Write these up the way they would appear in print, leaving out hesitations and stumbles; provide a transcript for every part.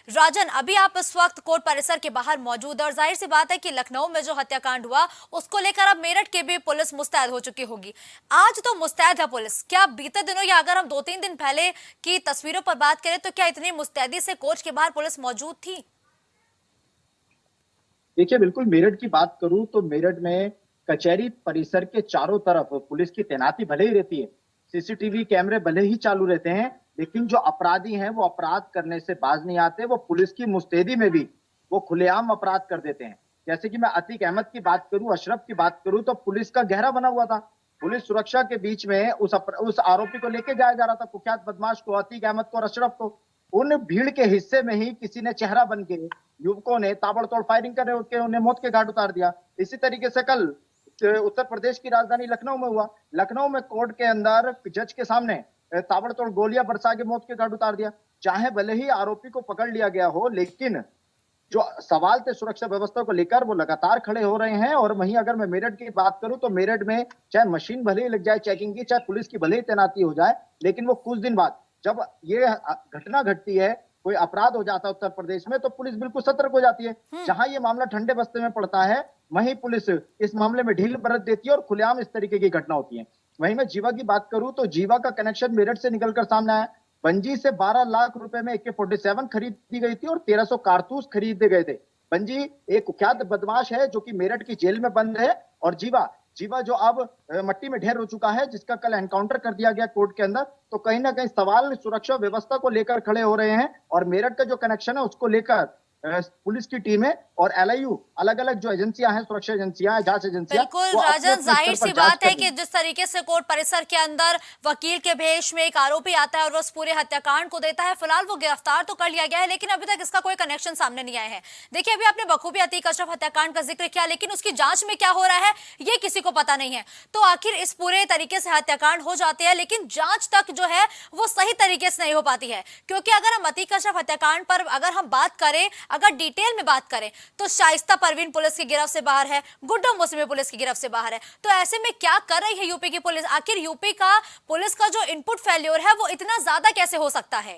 राजन, अभी आप इस वक्त कोर्ट परिसर के बाहर मौजूद हैं और जाहिर सी बात है कि लखनऊ में जो हत्याकांड हुआ उसको लेकर अब मेरठ की भी पुलिस मुस्तैद हो चुकी होगी। आज तो मुस्तैद है पुलिस, क्या बीते दिनों या अगर हम 2-3 दिन पहले की तस्वीरों पर बात करें तो क्या इतनी मुस्तैदी से कोर्ट के बाहर पुलिस मौजूद थी? देखिए, बिल्कुल मेरठ की बात करूं तो मेरठ में कचहरी परिसर के चारों तरफ पुलिस की तैनाती भले ही रहती है, सीसीटीवी कैमरे भले ही चालू रहते हैं, लेकिन जो अपराधी हैं वो अपराध करने से बाज नहीं आते। वो पुलिस की मुस्तैदी में भी वो खुलेआम अपराध कर देते हैं। जैसे कि मैं अतीक अहमद की बात करूं, अशरफ की बात करूं, तो पुलिस का गहरा बना हुआ था। पुलिस सुरक्षा के बीच में उस आरोपी को लेके जाया जा रहा था, कुख्यात बदमाश को, अतीक अहमद को और अशरफ को। उन भीड़ के हिस्से में ही किसी ने चेहरा बन के युवकों ने ताबड़तोड़ फायरिंग करके उन्हें मौत के घाट उतार दिया। इसी तरीके से कल उत्तर प्रदेश की राजधानी लखनऊ में हुआ। लखनऊ में कोर्ट के अंदर जज के सामने ताबड़तोड़ गोलियां बरसा के मौत के घाट उतार दिया। चाहे भले ही आरोपी को पकड़ लिया गया हो, लेकिन जो सवाल थे सुरक्षा व्यवस्था को लेकर वो लगातार खड़े हो रहे हैं। और वहीं अगर मैं मेरठ की बात करूं तो मेरठ में चाहे मशीन भले ही लग जाए चेकिंग की, चाहे पुलिस की भले ही तैनाती हो जाए, लेकिन वो कुछ दिन बाद जब ये घटना घटती है, कोई अपराध हो जाता है उत्तर प्रदेश में, तो पुलिस बिल्कुल सतर्क हो जाती है। जहां ये मामला ठंडे बस्ते में पड़ता है, वहीं पुलिस इस मामले में ढील बरत देती है और खुलेआम इस तरीके की घटना होती है। वहीं मैं जीवा की बात करूं तो जीवा का कनेक्शन मेरठ से निकलकर सामने आया। बंजी से 12 लाख रुपए में AK-47 खरीदी गई थी और 1300 कारतूस खरीदे गए थे। बंजी एक कुख्यात बदमाश है जो कि मेरठ की जेल में बंद है, और जीवा जीवा जो अब मट्टी में ढेर हो चुका है, जिसका कल एनकाउंटर कर दिया गया कोर्ट के अंदर। तो कहीं ना कहीं सवाल सुरक्षा व्यवस्था को लेकर खड़े हो रहे हैं, और मेरठ का जो कनेक्शन है उसको लेकर पुलिस की टीमें और LIU, अलग अलग जो एजेंसियां हैं, सुरक्षा एजेंसियां, जांच एजेंसियां, बिल्कुल वो अपने राजन, अपने जाहिर स्तर सी पर जांच बात है कर रही कि हैं। जिस तरीके से कोर्ट परिसर के अंदर वकील के भेष में एक आरोपी आता है और उस पूरे हत्याकांड को देता है, फिलहाल वो गिरफ्तार तो कर लिया गया है, लेकिन अभी तक इसका कोई कनेक्शन सामने नहीं आया है। देखिए, अभी आपने बखूबी अतीक अशरफ हत्याकांड का जिक्र किया, लेकिन उसकी जांच में क्या हो रहा है ये किसी को पता नहीं है। तो आखिर इस पूरे तरीके से हत्याकांड हो जाते हैं, लेकिन जांच तक जो है वो सही तरीके से नहीं हो पाती है। क्योंकि अगर हम अतीक अशरफ हत्याकांड पर अगर हम बात करें, अगर डिटेल में बात करें, तो शाइस्ता परवीन पुलिस की गिरफ्त से बाहर है, गुड्डू मुस्लिम पुलिस की गिरफ्त से बाहर है। तो ऐसे में क्या कर रही है यूपी की पुलिस? आखिर यूपी का पुलिस का जो इनपुट फेल्योर है वो इतना ज्यादा कैसे हो सकता है?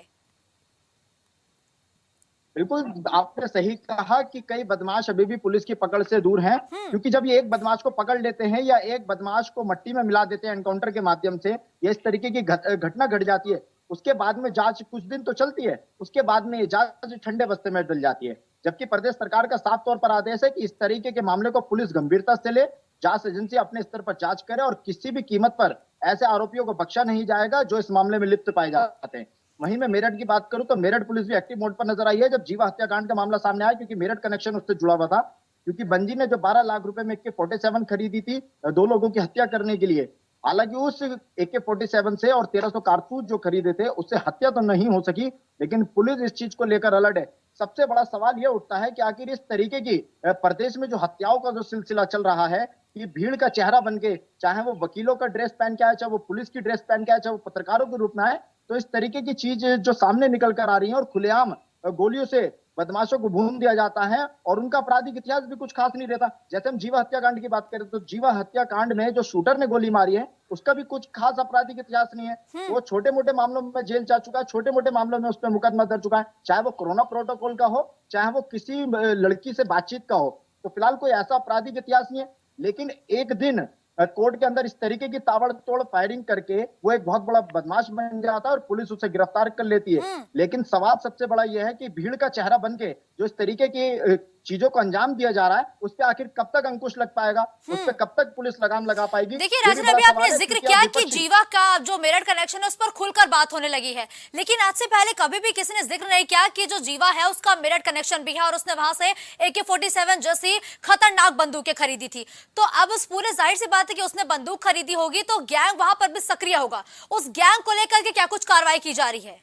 बिल्कुल आपने सही कहा कि कई बदमाश अभी भी पुलिस की पकड़ से दूर हैं, क्योंकि जब ये एक बदमाश को पकड़ लेते हैं या एक बदमाश को मट्टी में मिला देते हैं एनकाउंटर के माध्यम से, या इस तरीके की घटना घट जाती है, उसके बाद में जांच कुछ दिन तो चलती है, उसके बाद में ये जांच ठंडे बस्ते में डल जाती है। जबकि प्रदेश सरकार का साफ तौर पर आदेश है कि इस तरीके के मामले को पुलिस गंभीरता से ले, जांच एजेंसी अपने स्तर पर जांच करे, और किसी भी कीमत पर ऐसे आरोपियों को बख्शा नहीं जाएगा जो इस मामले में लिप्त पाए जाते हैं। वहीं मैं मेरठ की बात करूं तो मेरठ पुलिस भी एक्टिव मोड पर नजर आई है जब जीवा हत्याकांड का मामला सामने आया, क्योंकि मेरठ कनेक्शन उससे जुड़ा हुआ था। क्योंकि बंजी ने जो 12 लाख रुपए में AK-47 खरीदी थी 2 लोगों की हत्या करने के लिए, हालांकि उस AK-47 से और 1300 कारतूस जो खरीदे थे उससे हत्या तो नहीं हो सकी, लेकिन पुलिस इस चीज को लेकर अलर्ट है। सबसे बड़ा सवाल यह उठता है कि आखिर इस तरीके की प्रदेश में जो हत्याओं का जो सिलसिला चल रहा है, ये भीड़ का चेहरा बन के, चाहे वो वकीलों का ड्रेस पहन के आए, चाहे वो पुलिस की ड्रेस पहन के आए, चाहे वो पत्रकारों के रूप में आए, तो इस तरीके की चीज जो सामने निकल कर आ रही है और खुलेआम गोलियों से बदमाशों को भून दिया जाता है, और उनका आपराधिक इतिहास भी कुछ खास नहीं रहता। जैसे हम जीवा हत्याकांड की बात करें तो जीवा हत्याकांड में जो शूटर ने गोली मारी है उसका भी कुछ खास आपराधिक इतिहास नहीं है। वो छोटे मोटे मामलों में जेल जा चुका है, छोटे मोटे मामलों में उस पर मुकदमा दर्ज चुका है, चाहे वो कोरोना प्रोटोकॉल का हो, चाहे वो किसी लड़की से बातचीत का हो। तो फिलहाल कोई ऐसा आपराधिक इतिहास नहीं है, लेकिन एक दिन कोर्ट के अंदर इस तरीके की ताबड़तोड़ फायरिंग करके वो एक बहुत बड़ा बदमाश बन जाता है और पुलिस उसे गिरफ्तार कर लेती है। लेकिन सवाल सबसे बड़ा यह है कि भीड़ का चेहरा बन के जो इस तरीके की चीजों को अंजाम दिया जा रहा है, उस पर आखिर कब तक अंकुश लग पाएगा, उस पर कब तक पुलिस लगाम लगा पाएगी? देखिए राजन, अभी आपने जिक्र किया कि जीवा का जो मेरठ कनेक्शन है उस पर खुलकर बात होने लगी है, लेकिन आज से पहले कभी भी किसी ने जिक्र नहीं किया कि जो जीवा है उसका मेरठ कनेक्शन भी है और उसने वहां से AK-47 जैसी खतरनाक बंदूकें खरीदी थी। तो अब उस पूरे, जाहिर सी बात है कि उसने बंदूक खरीदी होगी तो गैंग वहां पर भी सक्रिय होगा। उस गैंग को लेकर के क्या कुछ कार्रवाई की जा रही है?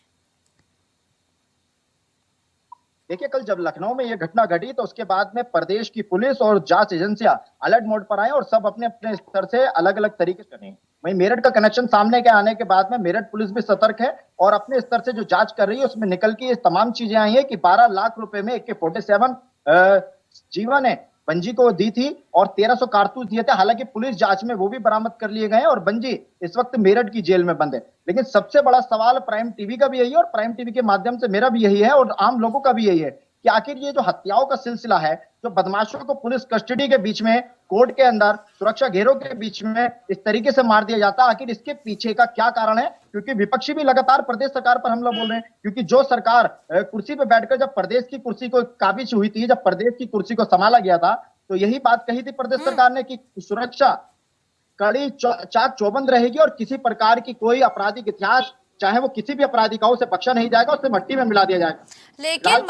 देखिए, कल जब लखनऊ में यह घटना घटी तो उसके बाद में प्रदेश की पुलिस और जांच एजेंसियां अलर्ट मोड पर आए और सब अपने अपने स्तर से अलग अलग तरीके से करें। वहीं मेरठ का कनेक्शन सामने के आने के बाद में मेरठ पुलिस भी सतर्क है और अपने स्तर से जो जांच कर रही है उसमें निकल के ये तमाम चीजें आई है कि 12 लाख रुपए में AK-47 जीवा ने बंजी को दी थी और 1300 कारतूस दिए थे। हालांकि पुलिस जांच में वो भी बरामद कर लिए गए हैं और बंजी इस वक्त मेरठ की जेल में बंद है। लेकिन सबसे बड़ा सवाल प्राइम टीवी का भी यही है और प्राइम टीवी के माध्यम से मेरा भी यही है और आम लोगों का भी यही है कि आखिर ये जो हत्याओं का सिलसिला है, जो बदमाशों को पुलिस कस्टडी के बीच में, कोर्ट के अंदर, सुरक्षा घेरों के बीच में इस तरीके से मार दिया जाता है, आखिर इसके पीछे का क्या कारण है? क्योंकि विपक्षी भी लगातार प्रदेश सरकार पर हमला बोल रहे हैं, क्योंकि जो सरकार कुर्सी पे बैठकर जब प्रदेश की कुर्सी को काबिज हुई थी, जब प्रदेश की कुर्सी को संभाला गया था, तो यही बात कही थी प्रदेश सरकार ने कि सुरक्षा कड़ी चाक चौबंद रहेगी और किसी प्रकार की कोई आपराधिक इतिहास, चाहे वो किसी भी अपराधी का हो, उसे बख्शा नहीं जाएगा, उसे मिट्टी में मिला दिया जाएगा। लेकिन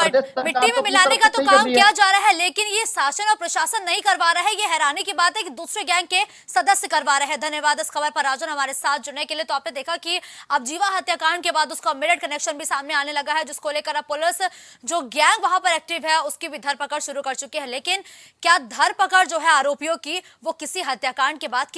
मिट्टी में मिलाने का तो काम किया जा रहा है, लेकिन ये शासन और प्रशासन नहीं करवा रहा है। ये हैरानी की बात है कि दूसरे गैंग के सदस्य करवा रहे हैं। धन्यवाद इस खबर पर राजन हमारे साथ जुड़ने के लिए। तो आपने देखा कि अब जीवा हत्याकांड के बाद उसका मेरठ कनेक्शन भी सामने आने लगा है, जिसको लेकर अब पुलिस जो गैंग वहां पर एक्टिव है उसकी भी धरपकड़ शुरू कर चुकी है। लेकिन क्या धरपकड़ जो है आरोपियों की वो किसी हत्याकांड के बाद